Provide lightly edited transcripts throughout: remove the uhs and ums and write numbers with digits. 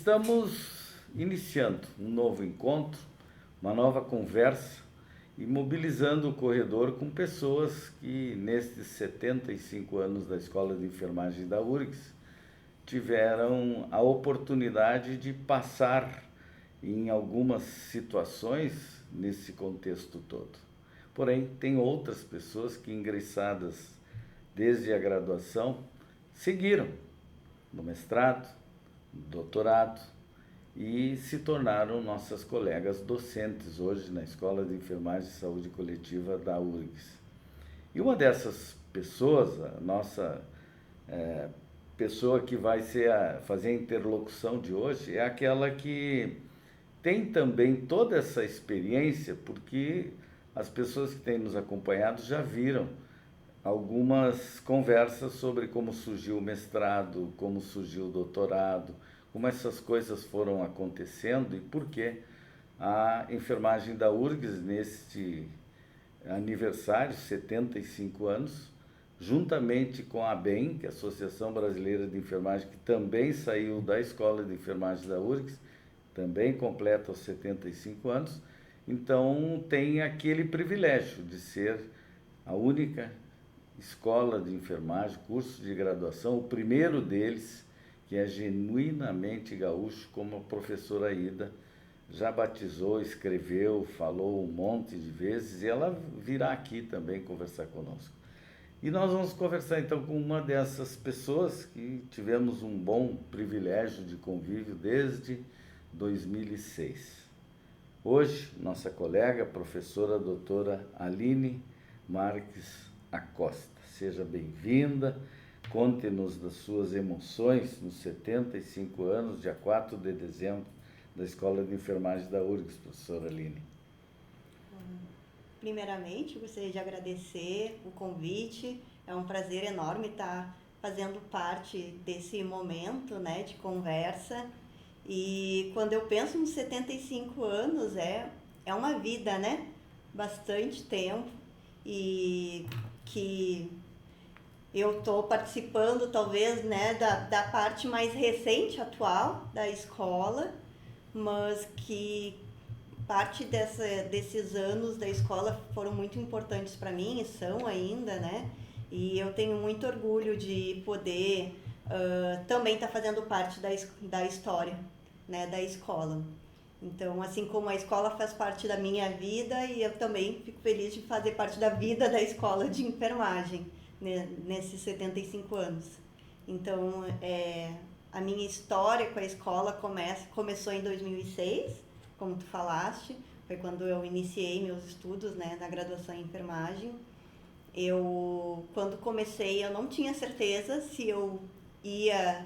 Estamos iniciando um novo encontro, uma nova conversa e mobilizando o corredor com pessoas que, nestes 75 anos da Escola de Enfermagem da URGS, tiveram a oportunidade de passar em algumas situações nesse contexto todo. Porém, tem outras pessoas que, ingressadas desde a graduação, seguiram no mestrado, no doutorado e se tornaram nossas colegas docentes hoje na Escola de Enfermagem e Saúde Coletiva da URGS. E uma dessas pessoas, a nossa pessoa que vai fazer a interlocução de hoje, é aquela que tem também toda essa experiência, porque as pessoas que têm nos acompanhado já viram algumas conversas sobre como surgiu o mestrado, como surgiu o doutorado, como essas coisas foram acontecendo e por que a enfermagem da URGS, neste aniversário, 75 anos, juntamente com a ABEM, que é a Associação Brasileira de Enfermagem, que também saiu da Escola de Enfermagem da URGS, também completa os 75 anos, então tem aquele privilégio de ser a única escola de enfermagem, curso de graduação, o primeiro deles, que é genuinamente gaúcho, como a professora Ida já batizou, escreveu, falou um monte de vezes, e ela virá aqui também conversar conosco. E nós vamos conversar então com uma dessas pessoas que tivemos um bom privilégio de convívio desde 2006. Hoje, nossa colega, professora doutora Aline Marques Acosta. Seja bem-vinda, conte-nos das suas emoções nos 75 anos, dia 4 de dezembro, da Escola de Enfermagem da URGS, professora Aline. Primeiramente, gostaria de agradecer o convite, é um prazer enorme estar fazendo parte desse momento, né, de conversa. E quando eu penso nos 75 anos, é uma vida, né? Bastante tempo, e que eu estou participando, talvez, né, da parte mais recente, atual da escola, mas que parte desses anos da escola foram muito importantes para mim e são ainda, né? E eu tenho muito orgulho de poder também estar fazendo parte da história, né, da escola. Então, assim como a escola faz parte da minha vida, e eu também fico feliz de fazer parte da vida da escola de enfermagem, né, nesses 75 anos. Então, a minha história com a escola começou em 2006, como tu falaste, foi quando eu iniciei meus estudos, né, na graduação em enfermagem. Quando comecei, eu não tinha certeza se eu ia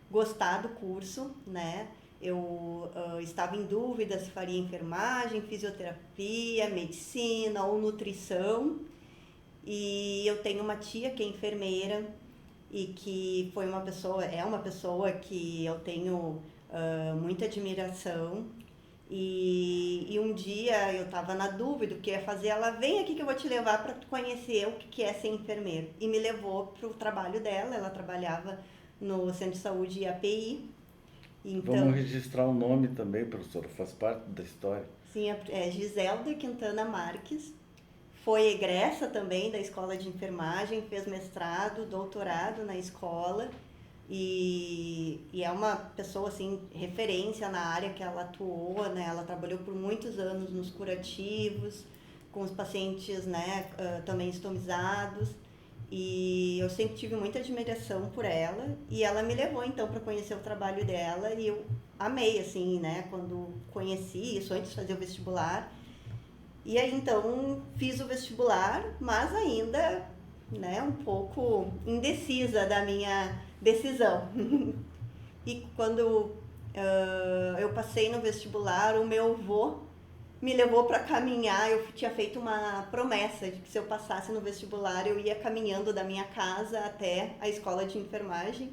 gostar do curso, né? Eu estava em dúvida se faria enfermagem, fisioterapia, medicina ou nutrição. E eu tenho uma tia que é enfermeira e que é uma pessoa que eu tenho muita admiração. E um dia eu estava na dúvida o que ia fazer. Ela: vem aqui que eu vou te levar para conhecer o que é ser enfermeiro. E me levou para o trabalho dela. Ela trabalhava no Centro de Saúde API. Então, vamos registrar o nome também, professora, faz parte da história. Sim, é Giselda Quintana Marques. Foi egressa também da Escola de Enfermagem, fez mestrado, doutorado na escola. E é uma pessoa, assim, referência na área que ela atuou, né? Ela trabalhou por muitos anos nos curativos, com os pacientes, né, também estomizados. E eu sempre tive muita admiração por ela, e ela me levou então para conhecer o trabalho dela, e eu amei, assim, né, quando conheci isso, antes de fazer o vestibular. E aí então fiz o vestibular, mas ainda, né, um pouco indecisa da minha decisão. E quando eu passei no vestibular, o meu avô me levou para caminhar. Eu tinha feito uma promessa de que se eu passasse no vestibular, eu ia caminhando da minha casa até a escola de enfermagem.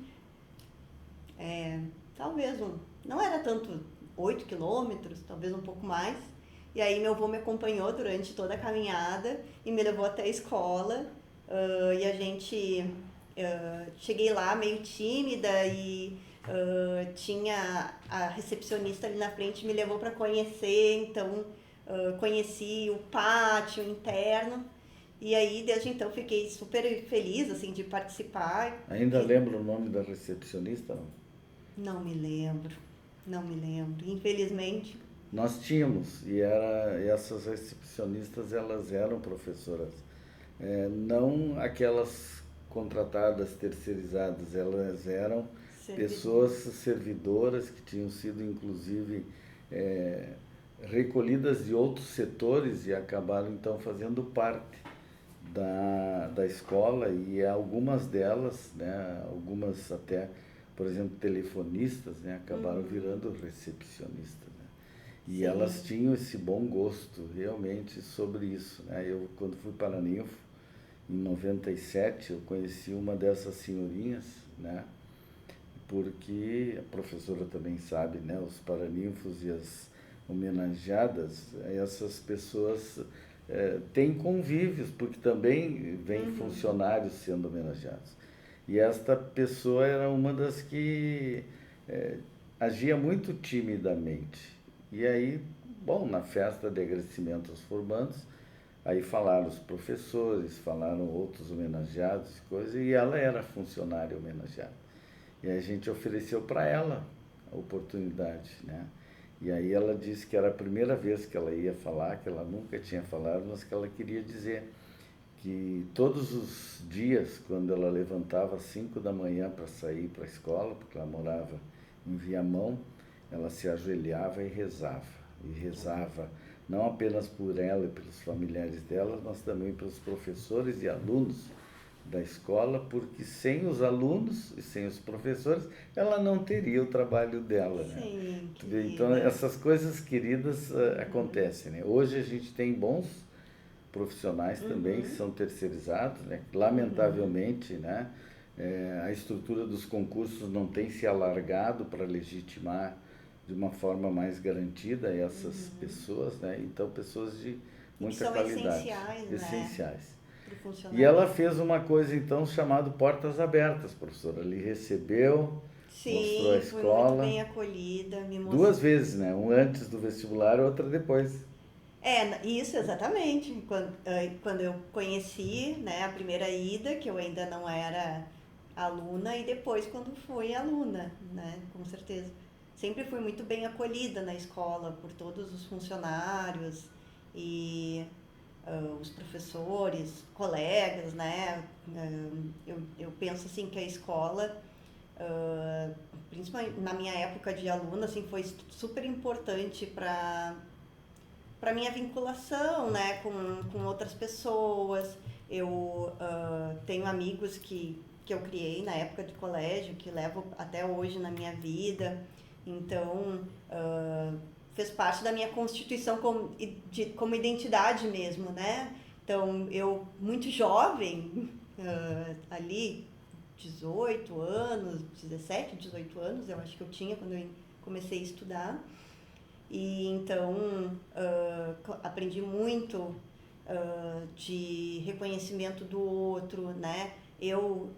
Talvez, não era tanto 8 quilômetros, talvez um pouco mais. E aí meu avô me acompanhou durante toda a caminhada e me levou até a escola. E a gente... cheguei lá meio tímida e tinha a recepcionista ali na frente, me levou para conhecer, então conheci o pátio interno. E aí, desde então, fiquei super feliz, assim, de participar. Ainda lembra o nome da recepcionista, não? Não me lembro, não me lembro, infelizmente. Nós tínhamos, essas recepcionistas, elas eram professoras. Não aquelas contratadas, terceirizadas, elas eram pessoas servidoras que tinham sido, inclusive, recolhidas de outros setores e acabaram, então, fazendo parte da escola, e algumas delas, né, algumas até, por exemplo, telefonistas, né, acabaram virando recepcionistas, né? E Sim. Elas tinham esse bom gosto realmente sobre isso, né? Eu, quando fui para a Ninfo, em 97, eu conheci uma dessas senhorinhas, né? Porque a professora também sabe, né? Os paraninfos e as homenageadas, essas pessoas têm convívios, porque também vem funcionários sendo homenageados. E esta pessoa era uma das que agia muito timidamente. E aí, bom, na festa de agradecimento aos formandos, aí falaram os professores, falaram outros homenageados, coisa, e ela era funcionária homenageada. E a gente ofereceu para ela a oportunidade, né? E aí ela disse que era a primeira vez que ela ia falar, que ela nunca tinha falado, mas que ela queria dizer que todos os dias, quando ela levantava às 5 da manhã para sair para a escola, porque ela morava em Viamão, ela se ajoelhava e rezava. E rezava não apenas por ela e pelos familiares dela, mas também pelos professores e alunos da escola, porque sem os alunos e sem os professores, ela não teria o trabalho dela, né? Sim, Então, essas coisas queridas acontecem, né? Hoje a gente tem bons profissionais também que são terceirizados, né? Lamentavelmente, né? A estrutura dos concursos não tem se alargado para legitimar de uma forma mais garantida essas pessoas, né? Então, pessoas de muita qualidade. Essenciais, né? Essenciais. Pro E funcionamento. ela fez uma coisa, então, chamada Portas Abertas, professora. Ali recebeu, mostrou a Sim, fui muito escola. bem acolhida, me mostrou. 2 vezes, né? Um antes do vestibular, outra depois. Isso, exatamente. Quando eu conheci, né, a primeira ida, que eu ainda não era aluna, e depois quando fui aluna, né, com certeza. Sempre fui muito bem acolhida na escola por todos os funcionários e os professores, colegas, né. Eu penso assim que a escola, principalmente na minha época de aluna, assim, foi super importante para minha vinculação, né, com outras pessoas. Eu tenho amigos que eu criei na época de colégio, que levo até hoje na minha vida. Então, fez parte da minha constituição como identidade mesmo, né? Então, eu, muito jovem, ali, 18 anos, 17, 18 anos, eu acho que eu tinha quando eu comecei a estudar. E então aprendi muito de reconhecimento do outro, né? Eu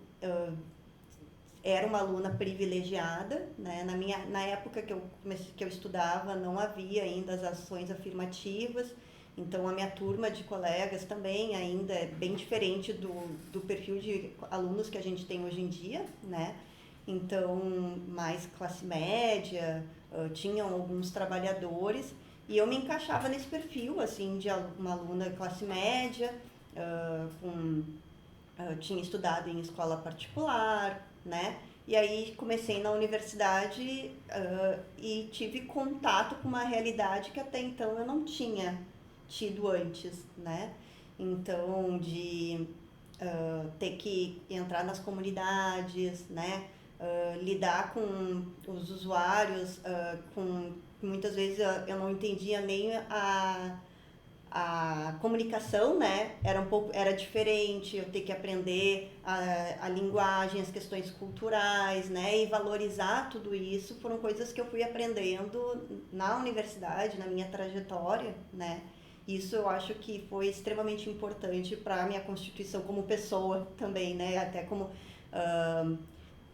era uma aluna privilegiada, né? Na época que eu estudava não havia ainda as ações afirmativas, então a minha turma de colegas também ainda é bem diferente do perfil de alunos que a gente tem hoje em dia, né? Então, mais classe média, tinham alguns trabalhadores, e eu me encaixava nesse perfil, assim, de uma aluna classe média, tinha estudado em escola particular, né? E aí comecei na universidade e tive contato com uma realidade que até então eu não tinha tido antes, né? Então, de ter que entrar nas comunidades, né? Lidar com os usuários, muitas vezes eu não entendia nem a comunicação, né, era diferente, eu ter que aprender a linguagem, as questões culturais, né, e valorizar tudo isso foram coisas que eu fui aprendendo na universidade, na minha trajetória, né. Isso eu acho que foi extremamente importante para a minha constituição como pessoa também, né, até como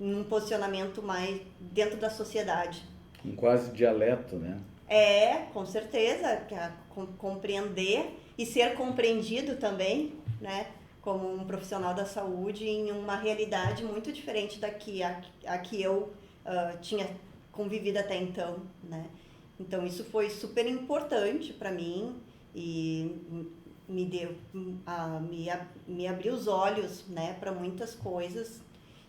num posicionamento mais dentro da sociedade. Um quase dialeto, né? Com certeza, compreender e ser compreendido também, né, como um profissional da saúde em uma realidade muito diferente da que a que eu tinha convivido até então, né? Então isso foi super importante para mim e me deu me abriu os olhos, né, para muitas coisas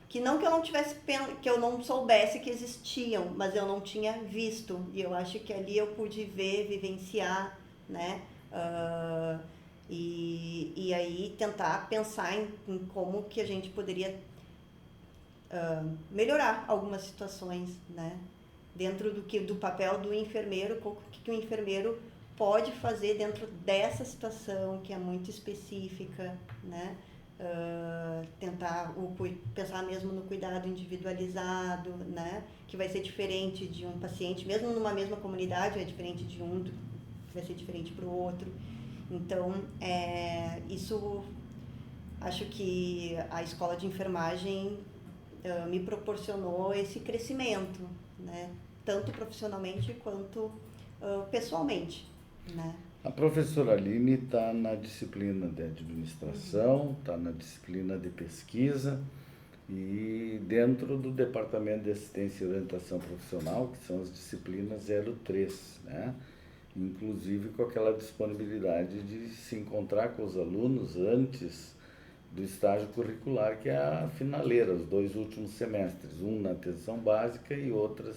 que eu não tivesse que eu não soubesse que existiam, mas eu não tinha visto. E eu acho que ali eu pude ver, vivenciar, né? E aí tentar pensar em como que a gente poderia melhorar algumas situações, né? Dentro do papel do enfermeiro, o que o enfermeiro pode fazer dentro dessa situação que é muito específica, né? Tentar pensar mesmo no cuidado individualizado, né? Que vai ser diferente de um paciente, mesmo numa mesma comunidade, é diferente de um, que vai ser diferente para o outro. Então, isso, acho que a escola de enfermagem me proporcionou esse crescimento, né? Tanto profissionalmente quanto pessoalmente, né? A professora Aline está na disciplina de administração, está na disciplina de pesquisa e dentro do departamento de assistência e orientação profissional, que são as disciplinas 03, né? Inclusive com aquela disponibilidade de se encontrar com os alunos antes do estágio curricular, que é a finaleira, os 2 últimos semestres, um na atenção básica e outras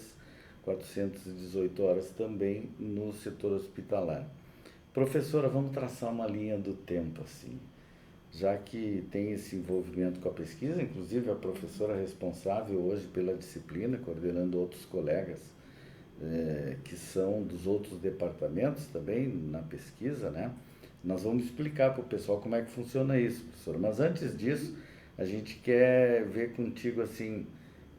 418 horas também no setor hospitalar. Professora, vamos traçar uma linha do tempo, assim, já que tem esse envolvimento com a pesquisa, inclusive a professora responsável hoje pela disciplina, coordenando outros colegas que são dos outros departamentos também na pesquisa, né? Nós vamos explicar para o pessoal como é que funciona isso, professora. Mas antes disso, a gente quer ver contigo, assim,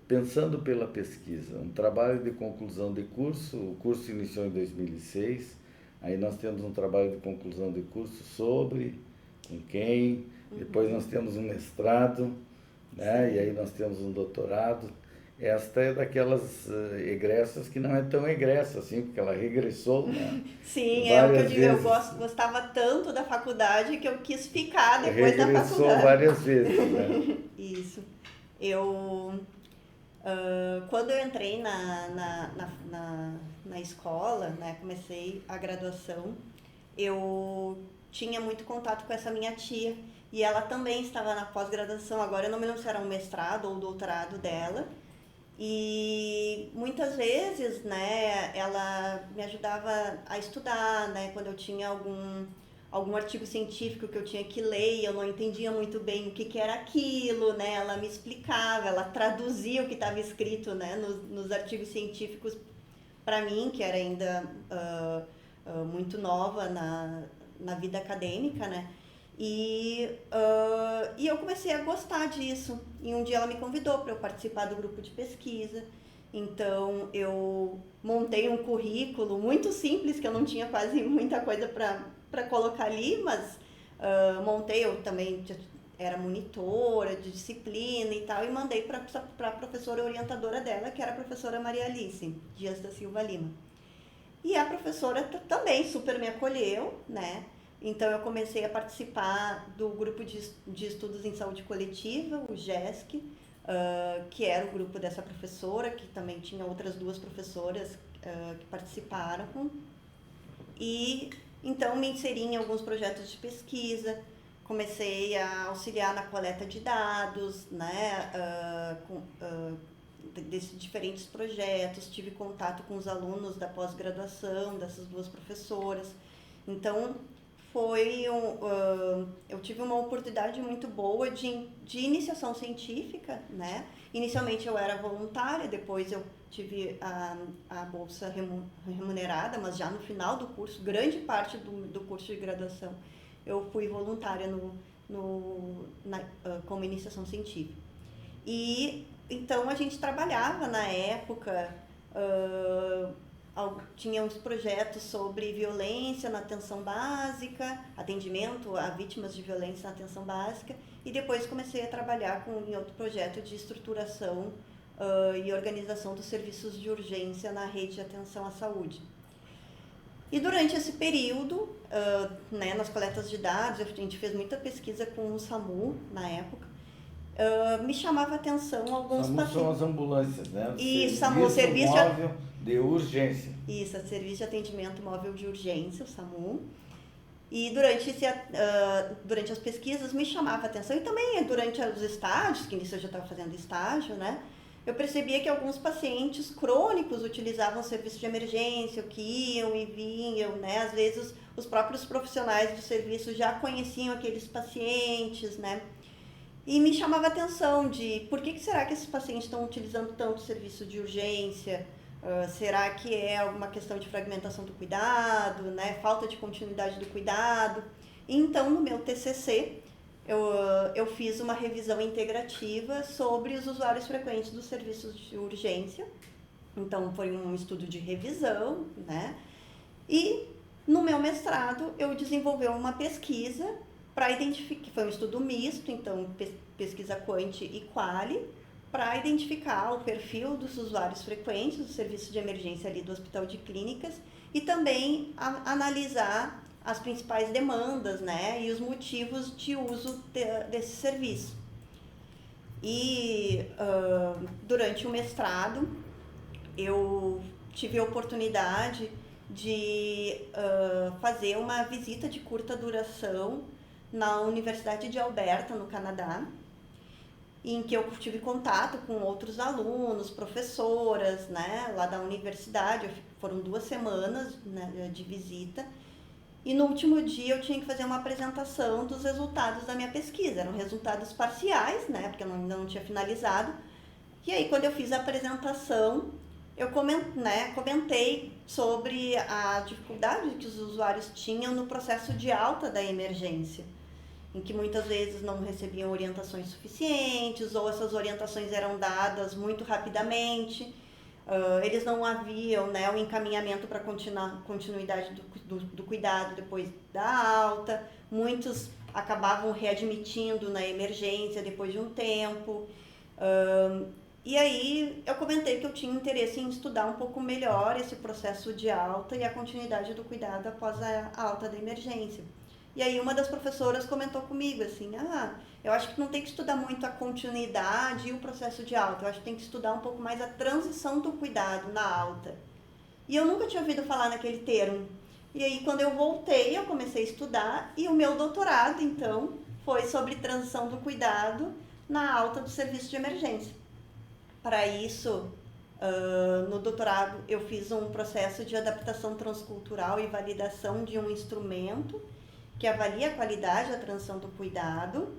pensando pela pesquisa, um trabalho de conclusão de curso, o curso iniciou em 2006, aí nós temos um trabalho de conclusão de curso sobre, com quem, depois nós temos um mestrado, né? E aí nós temos um doutorado. Esta é daquelas egressas que não é tão egressa assim, porque ela regressou, né? Sim, é o que eu Várias digo, eu vezes. gostava tanto da faculdade que eu quis ficar depois da Regressou faculdade. várias vezes, né? Isso. Eu, quando eu entrei na escola, né, comecei a graduação, eu tinha muito contato com essa minha tia e ela também estava na pós-graduação, agora eu não me lembro se era um mestrado ou doutorado dela. E muitas vezes, né, ela me ajudava a estudar, né, quando eu tinha algum artigo científico que eu tinha que ler e eu não entendia muito bem o que era aquilo, né, ela me explicava, ela traduzia o que estava escrito, né, nos artigos científicos para mim, que era ainda muito nova na vida acadêmica, né, e eu comecei a gostar disso. E um dia ela me convidou para eu participar do grupo de pesquisa. Então eu montei um currículo muito simples, que eu não tinha quase muita coisa para colocar ali, mas montei, eu também era monitora de disciplina e tal, e mandei para a professora orientadora dela, que era a professora Maria Alice Dias da Silva Lima. E a professora também super me acolheu, né? Então eu comecei a participar do grupo de estudos em saúde coletiva, o GESC, que era o grupo dessa professora, que também tinha outras 2 professoras que participaram. E então me inseri em alguns projetos de pesquisa, comecei a auxiliar na coleta de dados, né, desses diferentes projetos, tive contato com os alunos da pós-graduação dessas 2 professoras. Então eu tive uma oportunidade muito boa de iniciação científica, né? Inicialmente eu era voluntária, depois eu tive a bolsa remunerada, mas já no final do curso, grande parte do curso de graduação, eu fui voluntária como iniciação científica. E então a gente trabalhava na época tínhamos projetos sobre violência na atenção básica, atendimento a vítimas de violência na atenção básica, e depois comecei a trabalhar em outro projeto de estruturação e organização dos serviços de urgência na rede de atenção à saúde. E durante esse período, nas coletas de dados, a gente fez muita pesquisa com o SAMU na época, me chamava a atenção alguns pacientes. SAMU são as ambulâncias, né? Isso, SAMU, Serviço Móvel de Urgência. Isso, Serviço de Atendimento Móvel de Urgência, o SAMU. E durante as pesquisas me chamava a atenção, e também durante os estágios, que nisso eu já estava fazendo estágio, né? Eu percebia que alguns pacientes crônicos utilizavam serviço de emergência, que iam e vinham, né? Às vezes os próprios profissionais do serviço já conheciam aqueles pacientes, né? E me chamava a atenção de por que será que esses pacientes estão utilizando tanto serviço de urgência? Será que é alguma questão de fragmentação do cuidado, né? Falta de continuidade do cuidado? Então, no meu TCC, eu fiz uma revisão integrativa sobre os usuários frequentes dos serviços de urgência. Então, foi um estudo de revisão, né? E no meu mestrado, eu desenvolvi uma pesquisa para identificar, foi um estudo misto, então pesquisa quant e quali, para identificar o perfil dos usuários frequentes do serviço de emergência ali do Hospital de Clínicas e também analisar as principais demandas, né, e os motivos de uso desse serviço. E durante o mestrado, eu tive a oportunidade de fazer uma visita de curta duração na Universidade de Alberta, no Canadá, em que eu tive contato com outros alunos, professoras, né, lá da universidade. Foram 2 semanas, né, de visita. E no último dia eu tinha que fazer uma apresentação dos resultados da minha pesquisa. Eram resultados parciais, né, porque eu ainda não tinha finalizado. E aí, quando eu fiz a apresentação, eu comentei sobre a dificuldade que os usuários tinham no processo de alta da emergência, em que muitas vezes não recebiam orientações suficientes, ou essas orientações eram dadas muito rapidamente, eles não haviam, né, um encaminhamento para continuidade do cuidado depois da alta, muitos acabavam readmitindo na emergência depois de um tempo. E aí eu comentei que eu tinha interesse em estudar um pouco melhor esse processo de alta e a continuidade do cuidado após a alta da emergência. E aí uma das professoras comentou comigo assim, eu acho que não tem que estudar muito a continuidade e o processo de alta, eu acho que tem que estudar um pouco mais a transição do cuidado na alta. E eu nunca tinha ouvido falar naquele termo. E aí quando eu voltei, eu comecei a estudar, e o meu doutorado, então, foi sobre transição do cuidado na alta do serviço de emergência. Para isso, no doutorado, eu fiz um processo de adaptação transcultural e validação de um instrumento que avalia a qualidade da transição do cuidado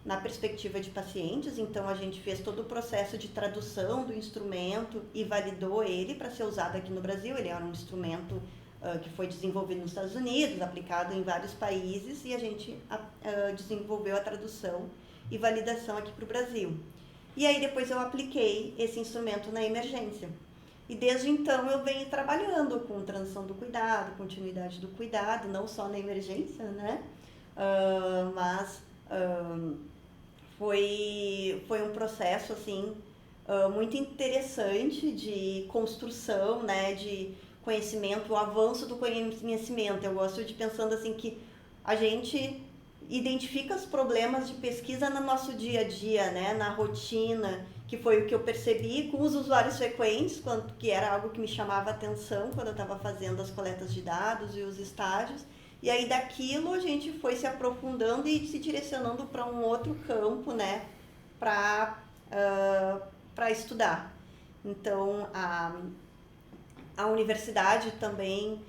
na perspectiva de pacientes. Então, a gente fez todo o processo de tradução do instrumento e validou ele para ser usado aqui no Brasil. Ele era um instrumento que foi desenvolvido nos Estados Unidos, aplicado em vários países, e a gente desenvolveu a tradução e validação aqui para o Brasil. E aí, depois eu apliquei esse instrumento na emergência. E desde então eu venho trabalhando com transição do cuidado, continuidade do cuidado, não só na emergência, né? Mas foi um processo assim, muito interessante de construção, né? De conhecimento, o avanço do conhecimento. Eu gosto de pensando assim que a gente identifica os problemas de pesquisa no nosso dia a dia, né? Na rotina, que foi o que eu percebi com os usuários frequentes, que era algo que me chamava a atenção quando eu estava fazendo as coletas de dados e os estágios. E aí daquilo a gente foi se aprofundando e se direcionando para um outro campo, né, para estudar. Então, a universidade também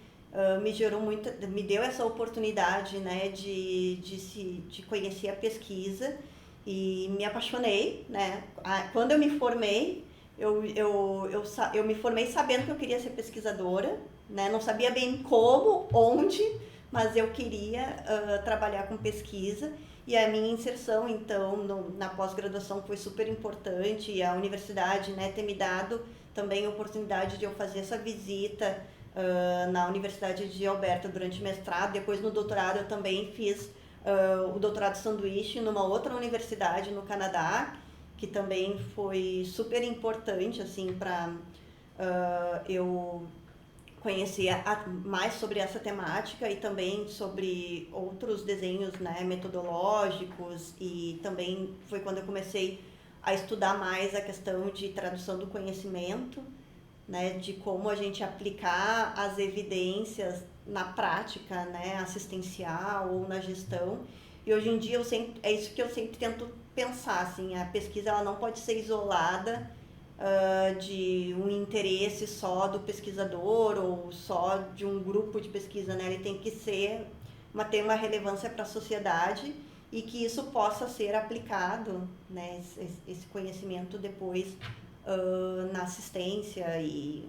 me deu essa oportunidade, né, de conhecer a pesquisa. E me apaixonei, né? Quando eu me formei, eu me formei sabendo que eu queria ser pesquisadora, né? Não sabia bem como, onde, mas eu queria trabalhar com pesquisa. E a minha inserção, então, na pós-graduação foi super importante, e a universidade, né, ter me dado também a oportunidade de eu fazer essa visita na Universidade de Alberta durante o mestrado. Depois, no doutorado, eu também fiz o doutorado sanduíche numa outra universidade no Canadá, que também foi super importante, assim, para eu conhecer mais sobre essa temática e também sobre outros desenhos, né, metodológicos, e também foi quando eu comecei a estudar mais a questão de tradução do conhecimento, né, de como a gente aplicar as evidências na prática, né, assistencial ou na gestão. E hoje em dia é isso que eu sempre tento pensar, assim, a pesquisa ela não pode ser isolada de um interesse só do pesquisador ou só de um grupo de pesquisa, né? Ele tem que ter uma relevância para a sociedade e que isso possa ser aplicado, né? Esse conhecimento depois na assistência e,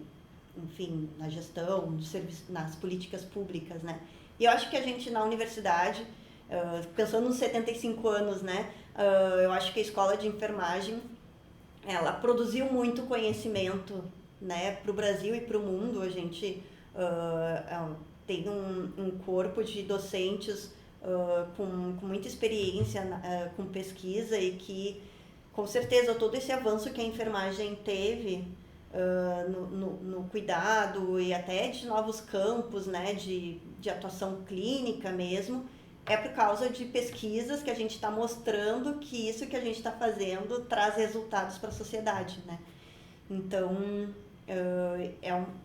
enfim, na gestão, no serviço, nas políticas públicas, né? E eu acho que a gente na universidade, pensando nos 75 anos, né? Eu acho que a escola de enfermagem ela produziu muito conhecimento, né, para o Brasil e para o mundo. A gente tem um corpo de docentes com muita experiência com pesquisa e que, com certeza, todo esse avanço que a enfermagem teve no cuidado e até de novos campos, né, de atuação clínica mesmo, é por causa de pesquisas que a gente está mostrando que isso que a gente está fazendo traz resultados para a sociedade, né? Então,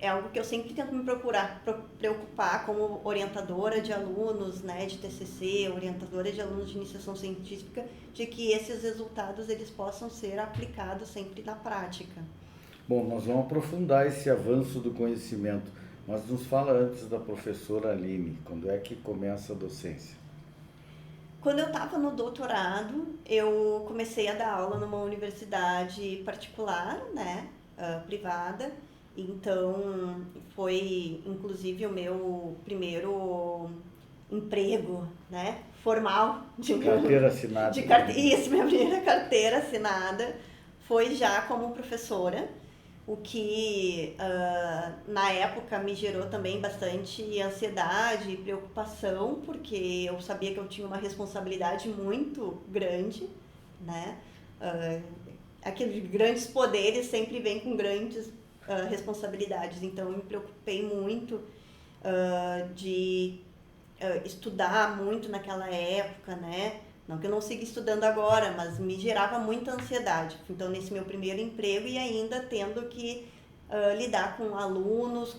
é algo que eu sempre tento me preocupar como orientadora de alunos, né, de TCC, orientadora de alunos de iniciação científica, de que esses resultados eles possam ser aplicados sempre na prática. Bom, nós vamos aprofundar esse avanço do conhecimento, mas nos fala antes da professora Aline, quando é que começa a docência? Quando eu estava no doutorado, eu comecei a dar aula numa universidade particular, né, privada. Então, foi inclusive o meu primeiro emprego, né, formal. Carteira assinada. Isso, minha primeira carteira assinada foi já como professora, o que na época me gerou também bastante ansiedade e preocupação, porque eu sabia que eu tinha uma responsabilidade muito grande, né? Aqueles grandes poderes sempre vêm com grandes responsabilidades, então eu me preocupei muito de estudar muito naquela época, né? Não que eu não siga estudando agora, mas me gerava muita ansiedade. Então, nesse meu primeiro emprego e ainda tendo que lidar com alunos,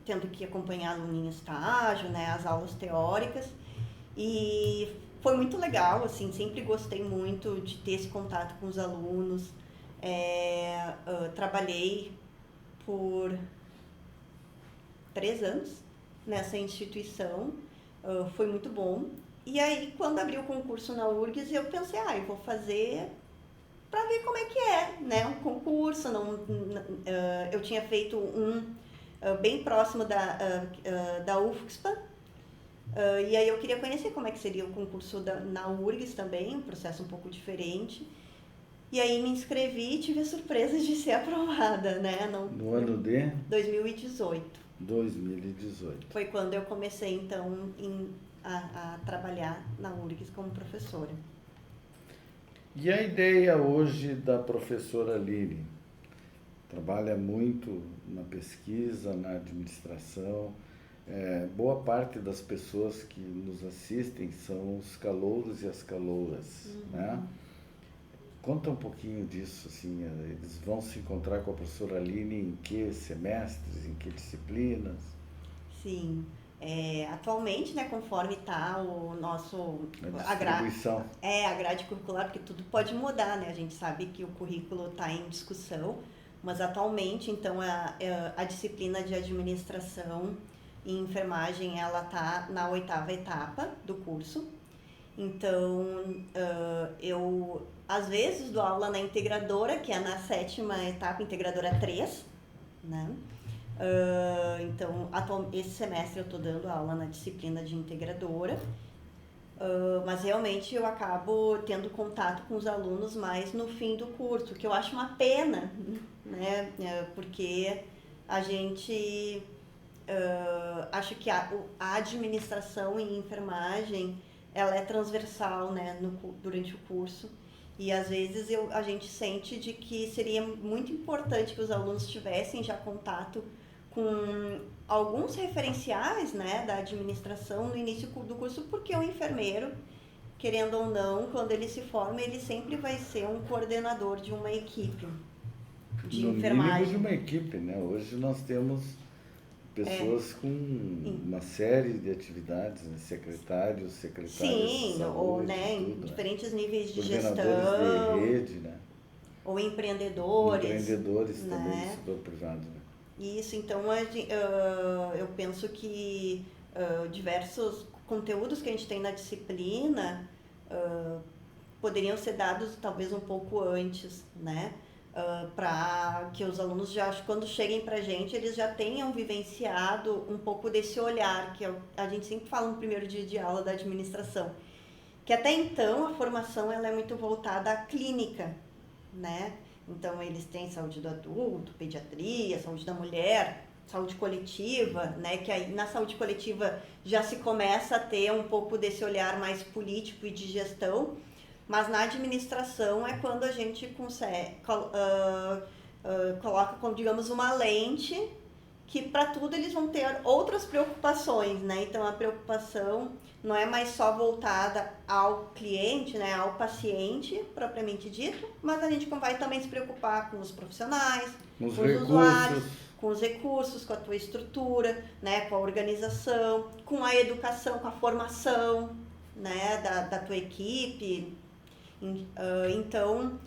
tendo que acompanhar aluno em estágio, né, as aulas teóricas. E foi muito legal, assim, sempre gostei muito de ter esse contato com os alunos. Trabalhei por 3 anos nessa instituição. Foi muito bom. E aí, quando abri o concurso na URGS, eu pensei, eu vou fazer para ver como é que é, né? Um concurso, eu tinha feito um bem próximo da UFSPA, e aí eu queria conhecer como é que seria o concurso na URGS também, um processo um pouco diferente. E aí me inscrevi e tive a surpresa de ser aprovada, né? No ano de? 2018. 2018. Foi quando eu comecei, então, a trabalhar na URGS como professora. E a ideia hoje da professora Aline? Trabalha muito na pesquisa, na administração. Boa parte das pessoas que nos assistem são os calouros e as calouras, né? Conta um pouquinho disso, assim, eles vão se encontrar com a professora Aline em que semestres, em que disciplinas? Sim, atualmente, né, conforme está o nosso... A distribuição. A grade curricular, porque tudo pode mudar, né? A gente sabe que o currículo está em discussão, mas atualmente, então, a disciplina de administração e enfermagem, ela está na 8ª etapa do curso. Então, eu, às vezes, dou aula na integradora, que é na 7ª etapa, integradora 3, né? Então, esse semestre eu estou dando aula na disciplina de integradora, mas realmente eu acabo tendo contato com os alunos mais no fim do curso, que eu acho uma pena, né? Porque a gente acho que a administração em enfermagem ela é transversal, né, durante o curso. E às vezes a gente sente de que seria muito importante que os alunos tivessem já contato com alguns referenciais, né, da administração no início do curso, porque o enfermeiro, querendo ou não, quando ele se forma, ele sempre vai ser um coordenador de uma equipe de No mínimo de enfermagem. uma equipe, né? Hoje nós temos pessoas com uma série de atividades, né? Secretários, secretárias de Sim, ou saúde, né, em tudo, né? diferentes níveis de Coordenadores de gestão, rede, né? ou empreendedores, Empreendedores também do né? setor privado, né? Isso, então eu penso que diversos conteúdos que a gente tem na disciplina poderiam ser dados talvez um pouco antes, né? Para que os alunos já, quando cheguem para a gente, eles já tenham vivenciado um pouco desse olhar, que a gente sempre fala no primeiro dia de aula da administração, que até então a formação ela é muito voltada à clínica, né? Então eles têm saúde do adulto, pediatria, saúde da mulher, saúde coletiva, né? Que aí na saúde coletiva já se começa a ter um pouco desse olhar mais político e de gestão, mas na administração é quando a gente consegue, coloca como, digamos, uma lente que para tudo eles vão ter outras preocupações, né? Então a preocupação não é mais só voltada ao cliente, né, ao paciente propriamente dito, mas a gente vai também se preocupar com os profissionais, Os com os usuários, recursos, com os recursos, com a tua estrutura, né, com a organização, com a educação, com a formação, né, da tua equipe. Então,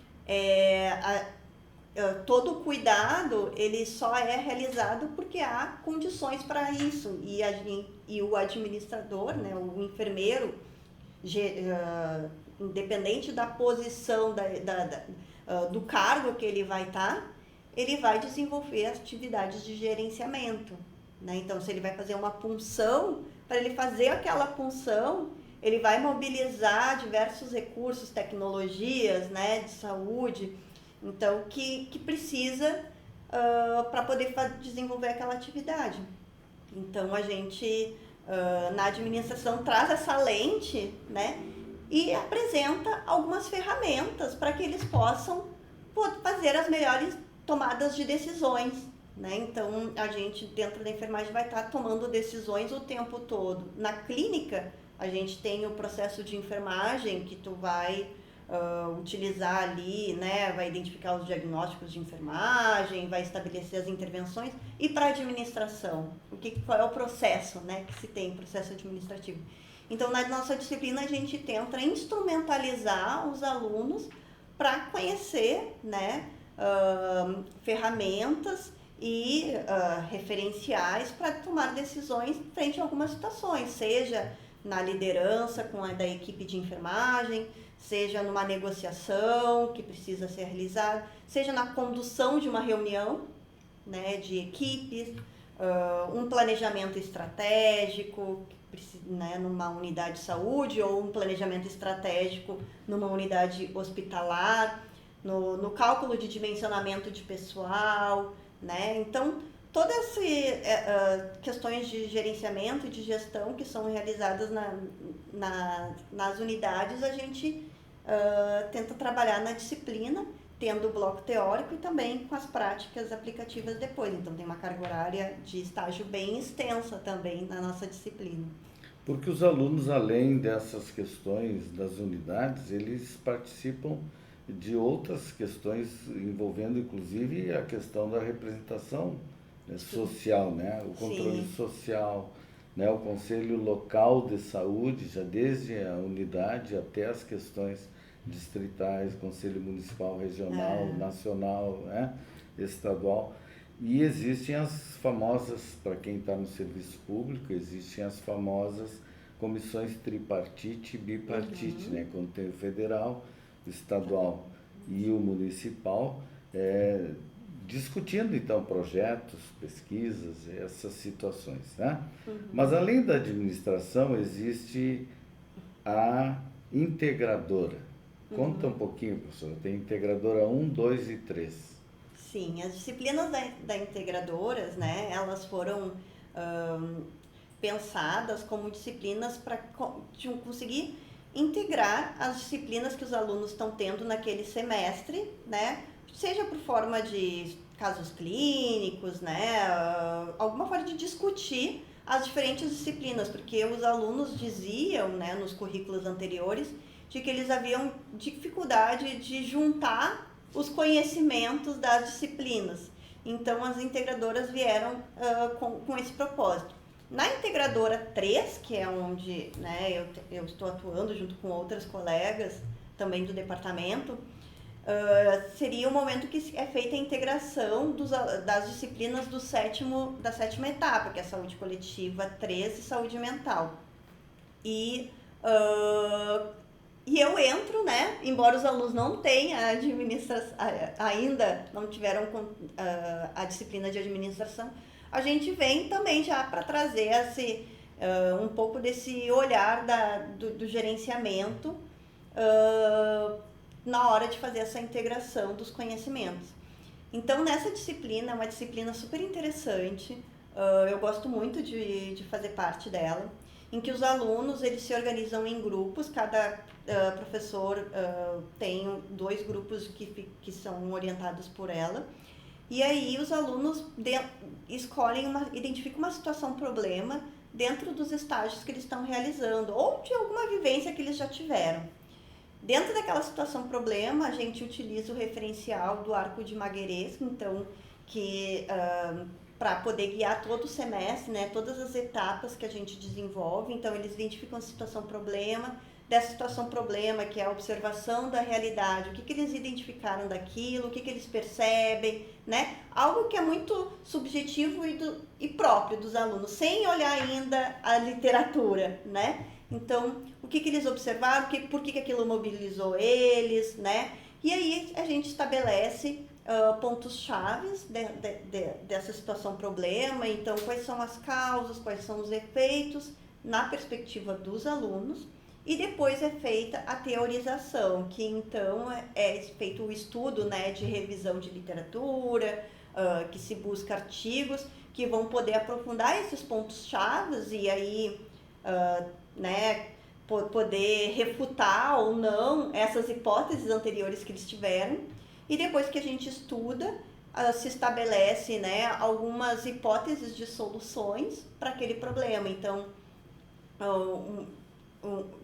todo o cuidado ele só é realizado porque há condições para isso e o administrador, né, o enfermeiro, independente da posição do cargo que ele vai estar, ele vai desenvolver atividades de gerenciamento, né? Então, se ele vai fazer uma punção, para ele fazer aquela punção, ele vai mobilizar diversos recursos, tecnologias, né, de saúde, então que precisa para poder desenvolver aquela atividade. Então a gente na administração traz essa lente, né, e apresenta algumas ferramentas para que eles possam fazer as melhores tomadas de decisões, né? Então a gente dentro da enfermagem vai estar tomando decisões o tempo todo. Na clínica a gente tem o processo de enfermagem que tu vai utilizar ali, né, vai identificar os diagnósticos de enfermagem, vai estabelecer as intervenções. E para a administração, qual é o processo, né, que se tem, processo administrativo. Então, na nossa disciplina, a gente tenta instrumentalizar os alunos para conhecer, né, ferramentas e referenciais para tomar decisões frente a algumas situações, seja na liderança da equipe de enfermagem, seja numa negociação que precisa ser realizada, seja na condução de uma reunião, né, de equipes, um planejamento estratégico, né, numa unidade de saúde, ou um planejamento estratégico numa unidade hospitalar, no cálculo de dimensionamento de pessoal, né? Então, todas essas questões de gerenciamento e de gestão que são realizadas nas unidades, a gente tenta trabalhar na disciplina, tendo o bloco teórico e também com as práticas aplicativas depois. Então, tem uma carga horária de estágio bem extensa também na nossa disciplina. porque os alunos, além dessas questões das unidades, eles participam de outras questões envolvendo inclusive a questão da representação, né, social, né, o controle Sim. social, né, o conselho local de saúde, já desde a unidade até as questões distritais, conselho municipal, regional, nacional, né, estadual. E existem as famosas, para quem está no serviço público, existem as famosas comissões tripartite e bipartite, né? Quando tem o federal, o estadual e o municipal, discutindo então projetos, pesquisas, essas situações, né? Mas além da administração existe a integradora. Conta um pouquinho, professora. Tem integradora 1, 2 e 3. Sim, as disciplinas da integradoras, né, elas foram pensadas como disciplinas para conseguir integrar as disciplinas que os alunos estão tendo naquele semestre, né, seja por forma de casos clínicos, né, alguma forma de discutir as diferentes disciplinas, porque os alunos diziam, né, nos currículos anteriores, de que eles haviam dificuldade de juntar os conhecimentos das disciplinas. Então, as integradoras vieram com esse propósito. Na integradora 3, que é onde, né, eu estou atuando junto com outras colegas também do departamento, seria o momento que é feita a integração das disciplinas da sétima etapa, que é saúde coletiva 3 e saúde mental. E eu entro, né, embora os alunos não tenham ainda não tiveram a disciplina de administração, a gente vem também já para trazer um pouco desse olhar do gerenciamento na hora de fazer essa integração dos conhecimentos. Então, nessa disciplina, é uma disciplina super interessante, eu gosto muito de fazer parte dela, em que os alunos eles se organizam em grupos, cada professor tem 2 grupos que são orientados por ela, e aí os alunos identificam uma situação problema dentro dos estágios que eles estão realizando, ou de alguma vivência que eles já tiveram. Dentro daquela situação problema, a gente utiliza o referencial do arco de Maguerez, então, para poder guiar todo o semestre, né, todas as etapas que a gente desenvolve. Então, eles identificam a situação problema, dessa situação problema, que é a observação da realidade, o que eles identificaram daquilo, o que eles percebem, né? Algo que é muito subjetivo e próprio dos alunos, sem olhar ainda a literatura, né? Então, o que eles observaram, por que aquilo mobilizou eles, né? E aí a gente estabelece pontos chaves dessa situação problema, então quais são as causas, quais são os efeitos na perspectiva dos alunos, e depois é feita a teorização, que então é feito o estudo, né, de revisão de literatura, que se busca artigos que vão poder aprofundar esses pontos chaves e aí né, poder refutar ou não essas hipóteses anteriores que eles tiveram. E depois que a gente estuda, se estabelece, né, algumas hipóteses de soluções para aquele problema. Então,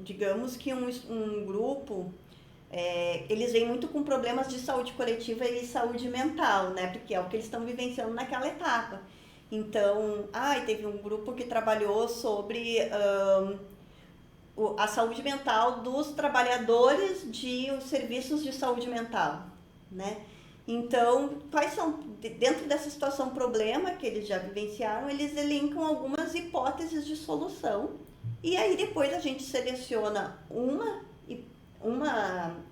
digamos que um grupo, eles vêm muito com problemas de saúde coletiva e saúde mental, né, porque é o que eles estão vivenciando naquela etapa. Então, teve um grupo que trabalhou sobre a saúde mental dos trabalhadores de serviços de saúde mental, né? Então, quais são, dentro dessa situação problema que eles já vivenciaram, eles elencam algumas hipóteses de solução, e aí depois a gente seleciona uma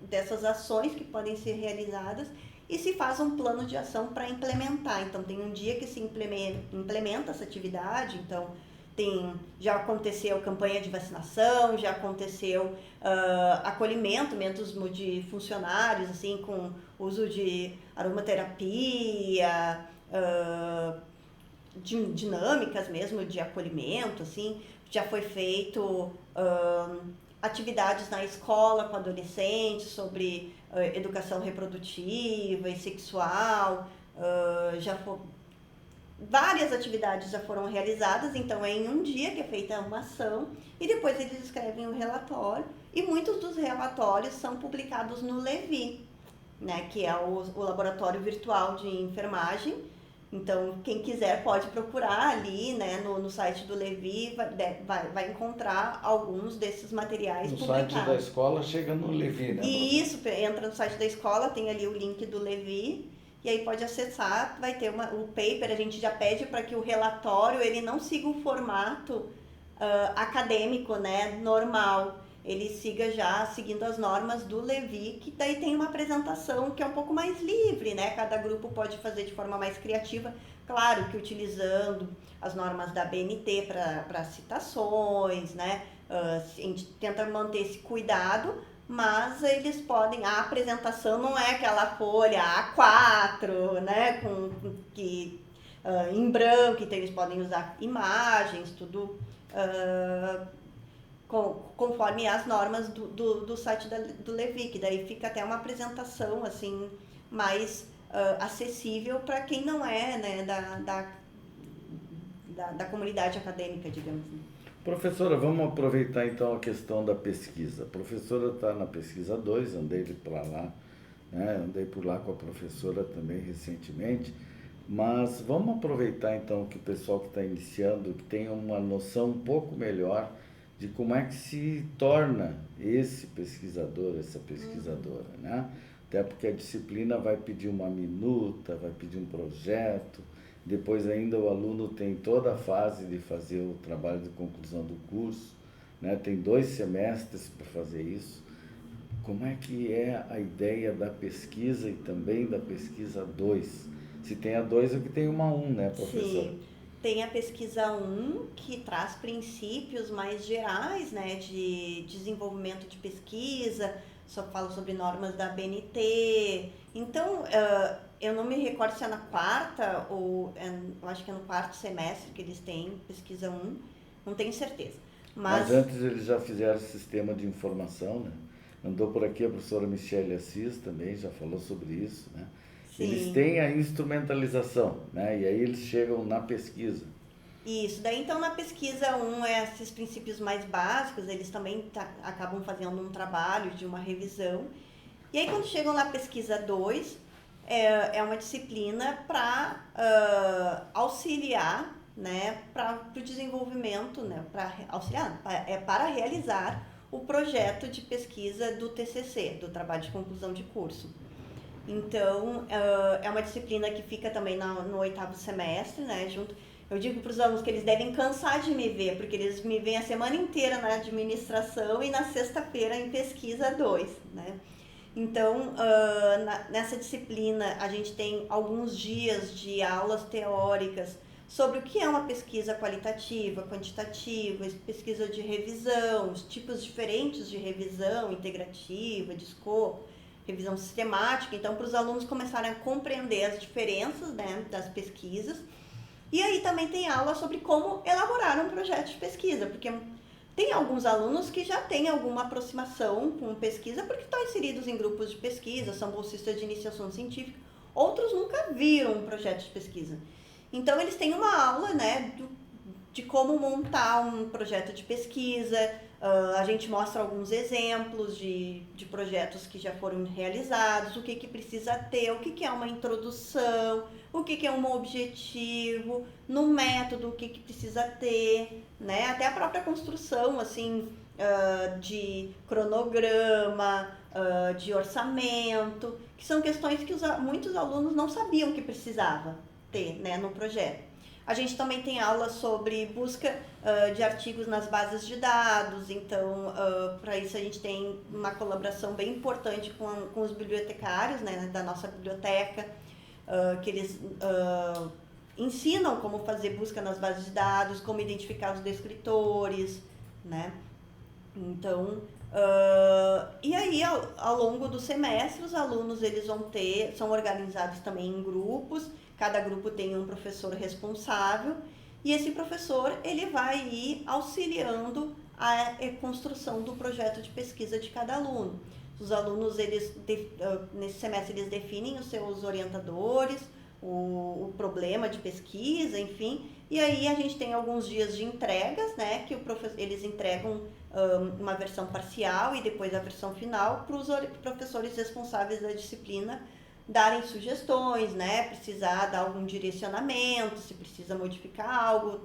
dessas ações que podem ser realizadas e se faz um plano de ação para implementar. Então, tem um dia que se implementa essa atividade, então já aconteceu campanha de vacinação, já aconteceu acolhimento de funcionários, assim, com uso de aromaterapia, dinâmicas mesmo de acolhimento, assim, já foi feito atividades na escola com adolescentes sobre educação reprodutiva e sexual, várias atividades já foram realizadas, então é em um dia que é feita uma ação e depois eles escrevem um relatório, e muitos dos relatórios são publicados no LEVI, né, que é o laboratório virtual de enfermagem. Então, quem quiser pode procurar ali, né, no site do LEVI, vai encontrar alguns desses materiais publicados. No site da escola chega no LEVI, né? Isso, entra no site da escola, tem ali o link do LEVI, e aí pode acessar, vai ter o paper. A gente já pede para que o relatório ele não siga o formato acadêmico, né, normal. ele siga já seguindo as normas do Levi, que daí tem uma apresentação que é um pouco mais livre, né? Cada grupo pode fazer de forma mais criativa, claro que utilizando as normas da BNT para citações, né? A gente tenta manter esse cuidado, mas eles podem, a apresentação não é aquela folha A4, né? Em branco, então eles podem usar imagens, tudo conforme as normas do site do Levi, que daí fica até uma apresentação assim mais acessível para quem não é, né, da comunidade acadêmica, digamos. Professora, vamos aproveitar então a questão da pesquisa. A professora está na pesquisa 2, andei por lá, né? Andei por lá com a professora também recentemente, mas vamos aproveitar então que o pessoal que está iniciando que tenha uma noção um pouco melhor de como é que se torna esse pesquisador, essa pesquisadora, né? Até porque a disciplina vai pedir uma minuta, vai pedir um projeto, depois ainda o aluno tem toda a fase de fazer o trabalho de conclusão do curso, né? Tem 2 semestres para fazer isso. Como é que é a ideia da pesquisa e também da pesquisa 2? Se tem a 2 é que tem uma 1, né, professora? Sim, tem a pesquisa 1, que traz princípios mais gerais, né, de desenvolvimento de pesquisa, só fala sobre normas da BNT. Então, eu não me recordo se é na quarta ou eu acho que é no 4º semestre que eles têm pesquisa 1, não tenho certeza. Mas antes eles já fizeram sistema de informação, né? Andou por aqui a professora Michele Assis também, já falou sobre isso, né? Sim. Eles têm a instrumentalização, né? E aí eles chegam na pesquisa. Isso, daí então na pesquisa 1 é esses princípios mais básicos, eles também acabam fazendo um trabalho de uma revisão. E aí quando chegam na pesquisa 2, é uma disciplina para auxiliar, né, para o desenvolvimento, né, para auxiliar, para realizar o projeto de pesquisa do TCC, do trabalho de conclusão de curso. Então, é uma disciplina que fica também no 8º semestre, né, junto. Eu digo para os alunos que eles devem cansar de me ver, porque eles me veem a semana inteira na administração e na sexta-feira em pesquisa 2, né? Então, nessa disciplina, a gente tem alguns dias de aulas teóricas sobre o que é uma pesquisa qualitativa, quantitativa, pesquisa de revisão, os tipos diferentes de revisão, integrativa, de escopo, revisão sistemática. Então, para os alunos começarem a compreender as diferenças, né, das pesquisas. E aí também tem aula sobre como elaborar um projeto de pesquisa, porque tem alguns alunos que já têm alguma aproximação com pesquisa porque estão inseridos em grupos de pesquisa, são bolsistas de iniciação científica, outros nunca viram um projeto de pesquisa. Então eles têm uma aula, né, de como montar um projeto de pesquisa, a gente mostra alguns exemplos de projetos que já foram realizados, o que precisa ter, o que é uma introdução, o que é um objetivo, no método, o que precisa ter, né? Até a própria construção, assim, de cronograma, de orçamento, que são questões que muitos alunos não sabiam que precisava ter, né, no projeto. A gente também tem aula sobre busca de artigos nas bases de dados, então para isso a gente tem uma colaboração bem importante com os bibliotecários, né, da nossa biblioteca, que eles ensinam como fazer busca nas bases de dados, como identificar os descritores, né? Então, e aí ao longo do semestre os alunos eles são organizados também em grupos. Cada grupo tem um professor responsável e esse professor ele vai ir auxiliando a construção do projeto de pesquisa de cada aluno. Os alunos, nesse semestre, eles definem os seus orientadores, o problema de pesquisa, enfim, e aí a gente tem alguns dias de entregas, né, que eles entregam uma versão parcial e depois a versão final para os professores responsáveis da disciplina darem sugestões, né, precisar dar algum direcionamento, se precisa modificar algo,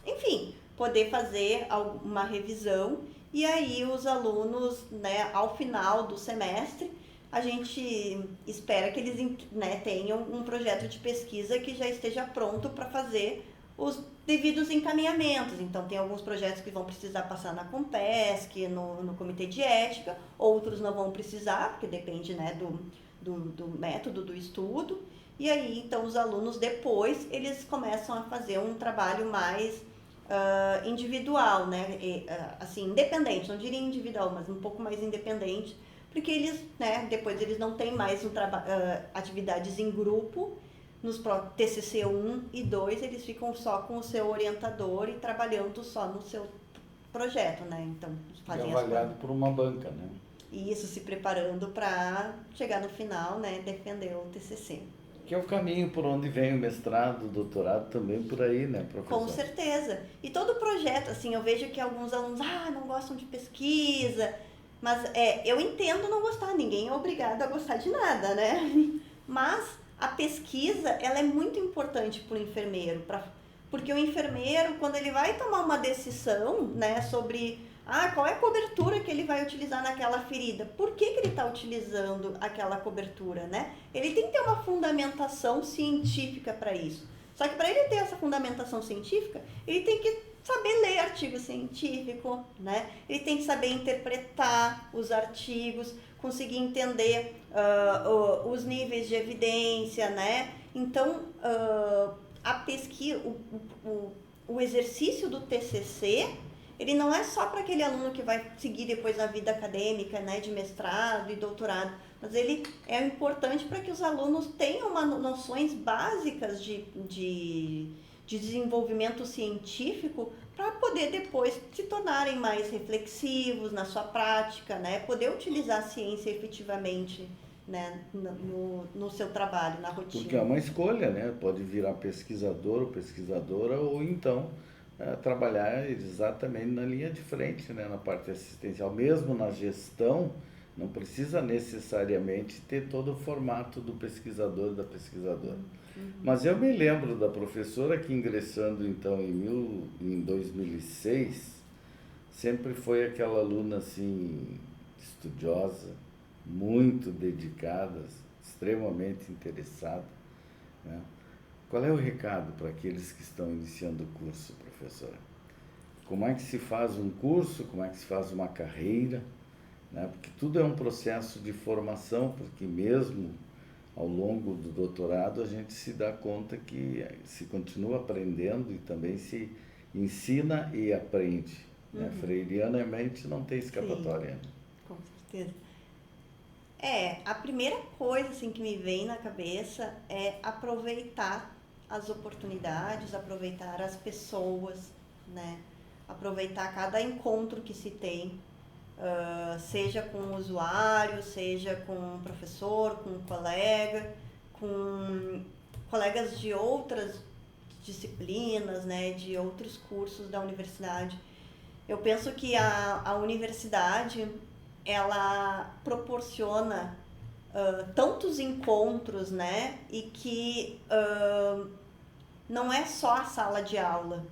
enfim, poder fazer uma revisão. E aí os alunos, né, ao final do semestre, a gente espera que eles, né, tenham um projeto de pesquisa que já esteja pronto para fazer devidos encaminhamentos. Então, tem alguns projetos que vão precisar passar na Compesc, no Comitê de Ética, outros não vão precisar, porque depende, né, do método do estudo. E aí, então, os alunos depois, eles começam a fazer um trabalho mais individual, né, assim, independente, não diria individual, mas um pouco mais independente, porque eles, né, depois eles não têm mais atividades em grupo. Nos TCC 1 e 2, eles ficam só com o seu orientador e trabalhando só no seu projeto, né? Então, fazem avaliado por uma banca, né? E isso, se preparando para chegar no final, né, defender o TCC. Que é o caminho por onde vem o mestrado, o doutorado também por aí, né, professor? Com certeza. E todo projeto, assim, eu vejo que alguns alunos, não gostam de pesquisa, mas eu entendo não gostar, ninguém é obrigado a gostar de nada, né? Mas a pesquisa, ela é muito importante para o enfermeiro, porque o enfermeiro, quando ele vai tomar uma decisão, né, sobre qual é a cobertura que ele vai utilizar naquela ferida, por que ele está utilizando aquela cobertura, né? Ele tem que ter uma fundamentação científica para isso. Só que para ele ter essa fundamentação científica, ele tem que saber ler artigo científico, né? Ele tem que saber interpretar os artigos, conseguir entender os níveis de evidência, né? Então, a pesquisa, o exercício do TCC, ele não é só para aquele aluno que vai seguir depois na vida acadêmica, né, de mestrado e doutorado, mas ele é importante para que os alunos tenham noções básicas de desenvolvimento científico para poder depois se tornarem mais reflexivos na sua prática, né, poder utilizar a ciência efetivamente, né, no seu trabalho, na rotina. Porque é uma escolha, né? Pode virar pesquisador ou pesquisadora, ou então trabalhar exatamente na linha de frente, né? Na parte assistencial. Mesmo na gestão, não precisa necessariamente ter todo o formato do pesquisador e da pesquisadora. Mas eu me lembro da professora que, ingressando então em 2006, sempre foi aquela aluna assim, estudiosa, muito dedicada, extremamente interessada, né? Qual é o recado para aqueles que estão iniciando o curso, professora? Como é que se faz um curso, como é que se faz uma carreira, né? Porque tudo é um processo de formação, porque mesmo ao longo do doutorado a gente se dá conta que se continua aprendendo e também se ensina e aprende, né? Freirianamente não tem escapatória. Sim, com certeza. A primeira coisa assim, que me vem na cabeça é aproveitar as oportunidades, aproveitar as pessoas, né? Aproveitar cada encontro que se tem, seja com o usuário, seja com um professor, com um colega, com colegas de outras disciplinas, né? De outros cursos da universidade. Eu penso que a universidade, ela proporciona tantos encontros, né? E que não é só a sala de aula.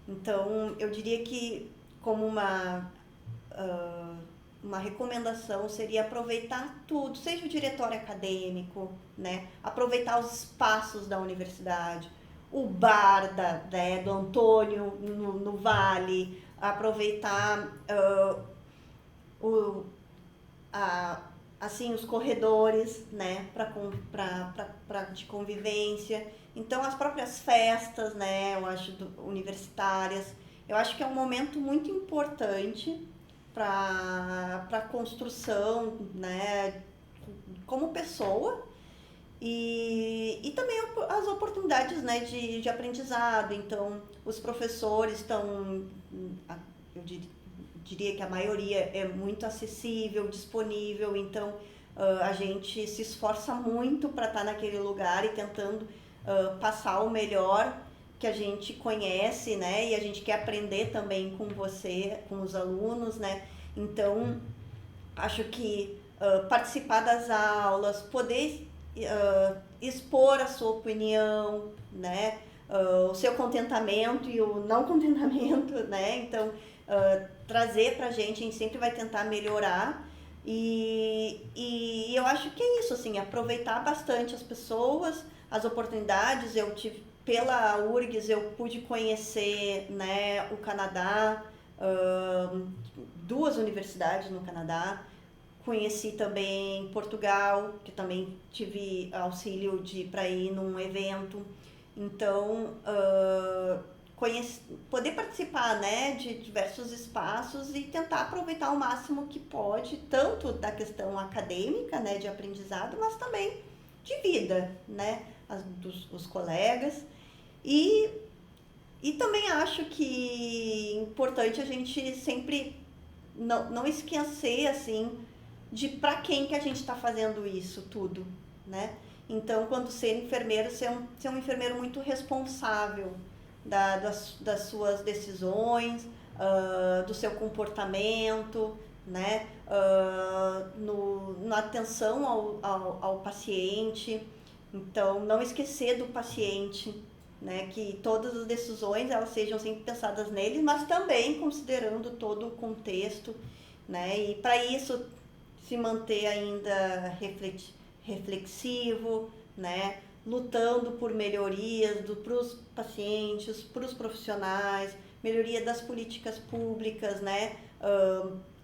Então, eu diria que como uma recomendação seria aproveitar tudo, seja o diretório acadêmico, né? Aproveitar os espaços da universidade, o bar do Antônio no Vale, aproveitar assim, os corredores, né, de convivência. Então, as próprias festas, né, eu acho, universitárias, eu acho que é um momento muito importante para a construção, né, como pessoa, e também as oportunidades, né, de aprendizado. Então, os professores estão, eu diria que a maioria é muito acessível, disponível, então a gente se esforça muito para estar naquele lugar e tentando passar o melhor que a gente conhece, né? E a gente quer aprender também com você, com os alunos, né? Então, acho que participar das aulas, poder expor a sua opinião, né? O seu contentamento e o não contentamento, né? Então, trazer pra gente, a gente sempre vai tentar melhorar, e eu acho que é isso, assim, aproveitar bastante as pessoas, as oportunidades. Eu pela URGS eu pude conhecer, né, o Canadá, 2 universidades no Canadá. Conheci também Portugal, que também tive auxílio para ir num evento. Então, poder participar, né, de diversos espaços e tentar aproveitar o máximo que pode, tanto da questão acadêmica, né, de aprendizado, mas também de vida, né, dos colegas. E também acho que é importante a gente sempre não esquecer, assim, de para quem que a gente está fazendo isso tudo, né? Então, quando ser enfermeiro, ser um enfermeiro muito responsável das suas decisões, do seu comportamento, né? Na atenção ao paciente. Então, não esquecer do paciente, né? Que todas as decisões elas sejam sempre pensadas nele, mas também considerando todo o contexto, né? E para isso se manter ainda reflexivo, né? Lutando por melhorias para os pacientes, para os profissionais, melhoria das políticas públicas, né?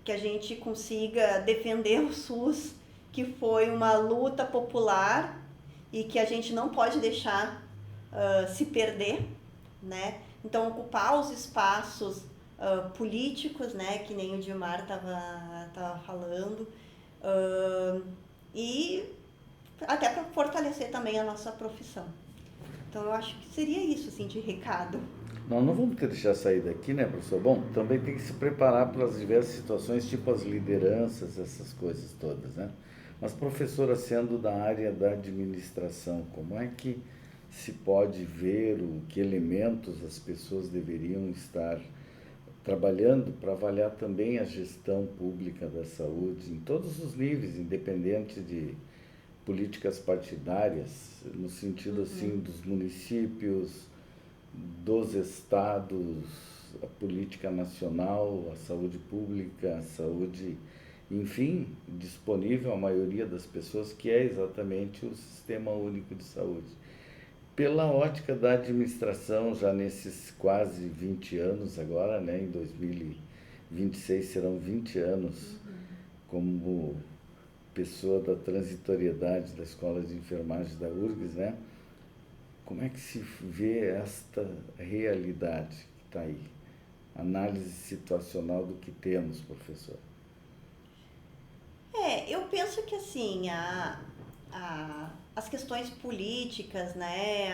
Que a gente consiga defender o SUS, que foi uma luta popular e que a gente não pode deixar se perder, né? Então, ocupar os espaços políticos, né? Que nem o Dilmar estava falando, e até para fortalecer também a nossa profissão. Então, eu acho que seria isso, assim, de recado. Nós não vamos deixar sair daqui, né, professor? Bom, também tem que se preparar para as diversas situações, tipo as lideranças, essas coisas todas, né? Mas, professora, sendo da área da administração, como é que se pode ver que elementos as pessoas deveriam estar trabalhando para avaliar também a gestão pública da saúde em todos os níveis, independente de políticas partidárias, no sentido assim dos municípios, dos estados, a política nacional, a saúde pública, a saúde, enfim, disponível à maioria das pessoas, que é exatamente o Sistema Único de Saúde. Pela ótica da administração, já nesses quase 20 anos agora, né, em 2026 serão 20 anos como pessoa da transitoriedade da Escola de Enfermagem da URGS, né? Como é que se vê esta realidade que está aí? Análise situacional do que temos, professor. Eu penso que, assim, as questões políticas, né,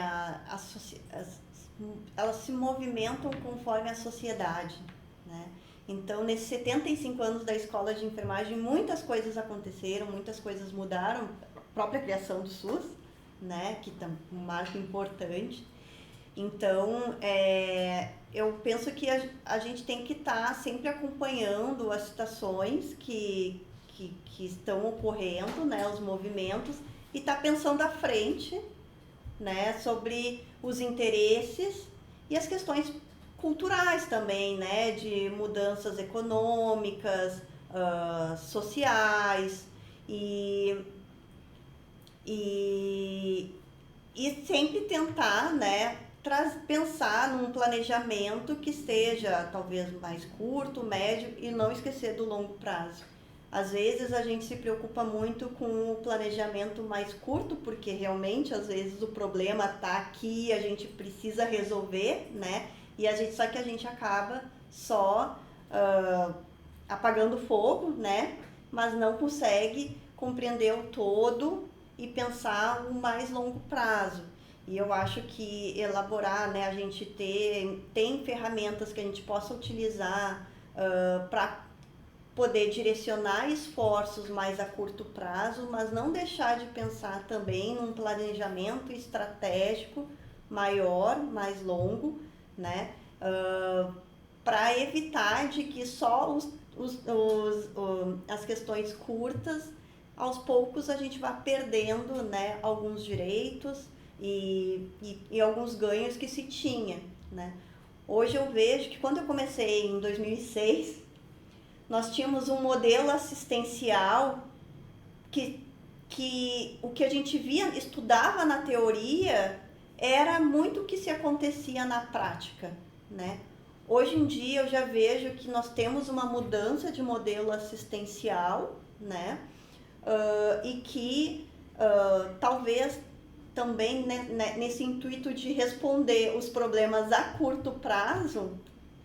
elas se movimentam conforme a sociedade, né? Então, nesses 75 anos da Escola de Enfermagem, muitas coisas aconteceram, muitas coisas mudaram, a própria criação do SUS, né, que é um marco importante. Então, eu penso que a gente tem que estar sempre acompanhando as situações que estão ocorrendo, né, os movimentos, e estar pensando à frente, né, sobre os interesses e as questões culturais também, né, de mudanças econômicas, sociais e sempre tentar, né, pensar num planejamento que seja talvez mais curto, médio e não esquecer do longo prazo. Às vezes a gente se preocupa muito com o planejamento mais curto, porque realmente às vezes o problema está aqui, a gente precisa resolver, né? Só que a gente acaba só apagando fogo, né? Mas não consegue compreender o todo e pensar o mais longo prazo. E eu acho que elaborar, né? A gente tem ferramentas que a gente possa utilizar para poder direcionar esforços mais a curto prazo, mas não deixar de pensar também num planejamento estratégico maior, mais longo, né? Para evitar de que só as questões curtas, aos poucos a gente vá perdendo, né, alguns direitos e alguns ganhos que se tinha, né? Hoje eu vejo que quando eu comecei em 2006, nós tínhamos um modelo assistencial que o que a gente estudava na teoria era muito o que se acontecia na prática, né? Hoje em dia eu já vejo que nós temos uma mudança de modelo assistencial, né? E que talvez também, né, nesse intuito de responder os problemas a curto prazo,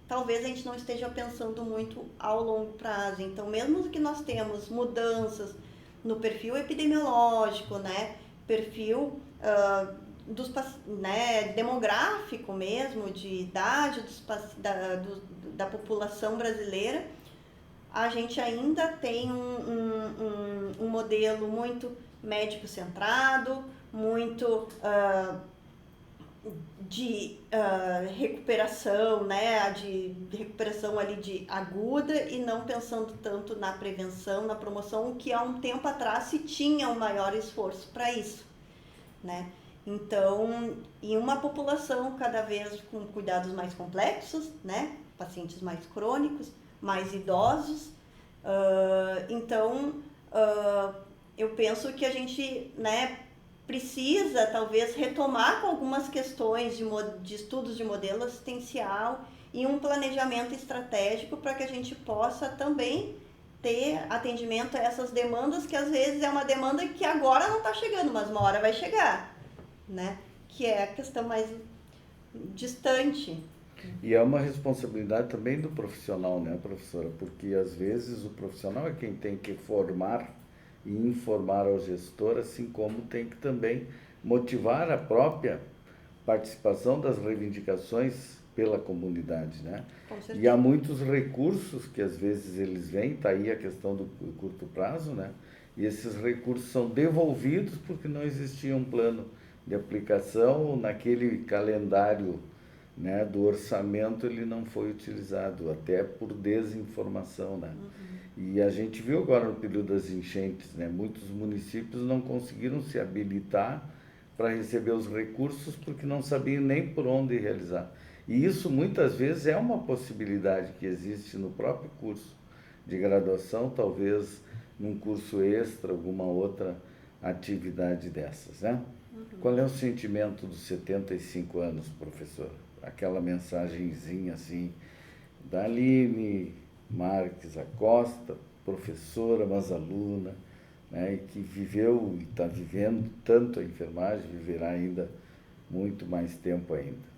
talvez a gente não esteja pensando muito ao longo prazo. Então, mesmo que nós temos mudanças no perfil epidemiológico, né, perfil né, demográfico mesmo, de idade da população brasileira, a gente ainda tem um modelo muito médico-centrado, muito de recuperação, né, de recuperação ali de aguda e não pensando tanto na prevenção, na promoção, que há um tempo atrás se tinha um maior esforço para isso, né? Então, em uma população cada vez com cuidados mais complexos, né, pacientes mais crônicos, mais idosos, então eu penso que a gente, né, precisa talvez retomar com algumas questões de estudos de modelo assistencial e um planejamento estratégico para que a gente possa também ter atendimento a essas demandas, que às vezes é uma demanda que agora não está chegando, mas uma hora vai chegar, né? Que é a questão mais distante. E é uma responsabilidade também do profissional, né, professora? Porque às vezes o profissional é quem tem que formar e informar ao gestor, assim como tem que também motivar a própria participação das reivindicações pela comunidade, né? Com certeza. E há muitos recursos que às vezes eles vêm, tá aí a questão do curto prazo, né? E esses recursos são devolvidos porque não existia um plano de aplicação naquele calendário, né, do orçamento, ele não foi utilizado, até por desinformação, né? E a gente viu agora no período das enchentes, né, muitos municípios não conseguiram se habilitar para receber os recursos porque não sabiam nem por onde realizar. E isso muitas vezes é uma possibilidade que existe no próprio curso de graduação, talvez num curso extra, alguma outra atividade dessas, né? Qual é o sentimento dos 75 anos, professora? Aquela mensagenzinha assim, da Aline Marques Acosta, professora, mas aluna, né, e que viveu e está vivendo tanto a enfermagem, viverá ainda muito mais tempo ainda.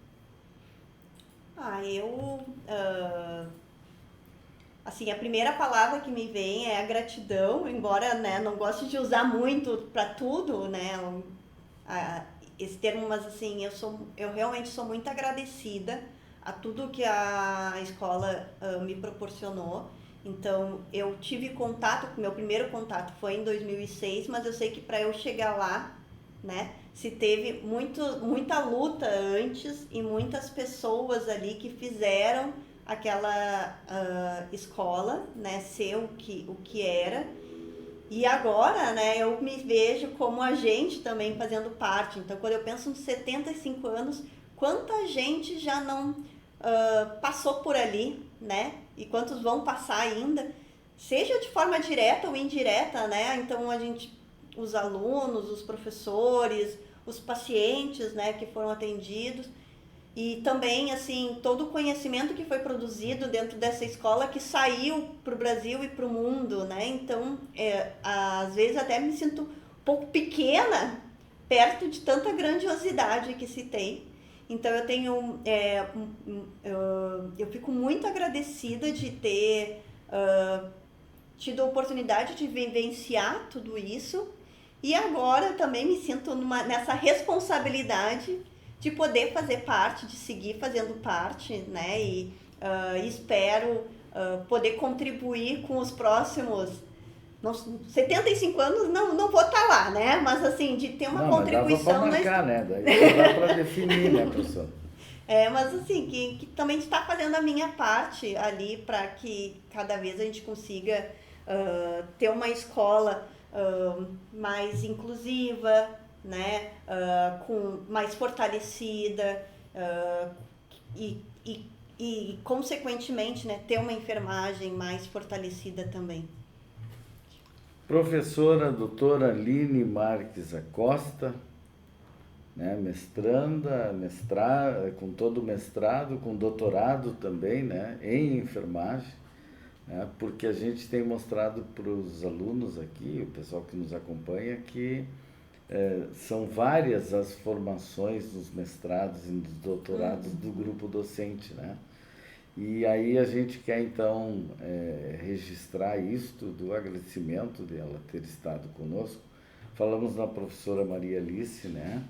Assim, a primeira palavra que me vem é a gratidão, embora, né, não goste de usar muito para tudo, né, esse termo, mas assim, eu realmente sou muito agradecida a tudo que a escola me proporcionou. Então, eu tive contato, meu primeiro contato foi em 2006, mas eu sei que para eu chegar lá, né, se teve muita luta antes e muitas pessoas ali que fizeram aquela escola, né, ser o que era. E agora, né, eu me vejo como agente também fazendo parte. Então, quando eu penso nos 75 anos, quanta gente já não passou por ali, né? E quantos vão passar ainda, seja de forma direta ou indireta, né? Então, os alunos, os professores, os pacientes, né, que foram atendidos. E também, assim, todo o conhecimento que foi produzido dentro dessa escola que saiu para o Brasil e para o mundo, né? Então, às vezes até me sinto um pouco pequena perto de tanta grandiosidade que se tem. Então, eu fico muito agradecida de ter tido a oportunidade de vivenciar tudo isso. E agora também me sinto nessa responsabilidade de poder fazer parte, de seguir fazendo parte, né? E espero poder contribuir com os próximos 75 anos, não vou estar lá, né? Mas assim, de ter uma contribuição. Mas dá para marcar, né? Daí dá para definir, né, professor? Mas assim, que também está fazendo a minha parte ali para que cada vez a gente consiga ter uma escola mais inclusiva, né, com mais fortalecida e consequentemente, né, ter uma enfermagem mais fortalecida também. Professora doutora Aline Marques Acosta, né? Mestranda, com todo o mestrado, com doutorado também, né? Em enfermagem, né? Porque a gente tem mostrado para os alunos aqui, o pessoal que nos acompanha, que são várias as formações dos mestrados e dos doutorados do grupo docente, né? E aí a gente quer então registrar isto do agradecimento dela ter estado conosco. Falamos na professora Maria Alice, né?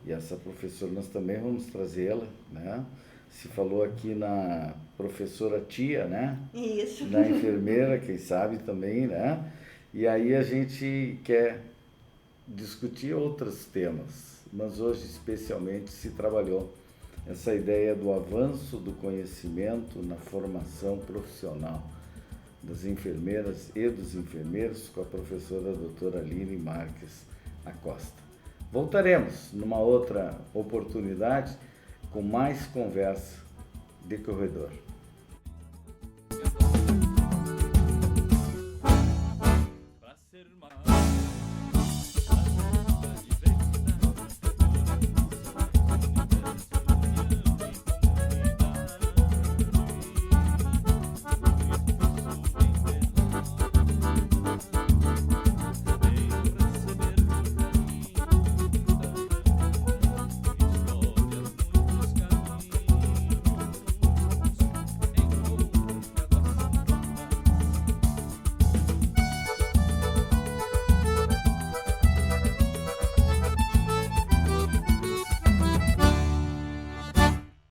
E essa professora nós também vamos trazê-la, né? Se falou aqui na professora Tia, né? Isso. Na enfermeira, quem sabe também, né? E aí a gente quer discutir outros temas, mas hoje especialmente se trabalhou essa ideia do avanço do conhecimento na formação profissional das enfermeiras e dos enfermeiros com a professora doutora Aline Marques Acosta. Voltaremos numa outra oportunidade com mais conversa de corredor.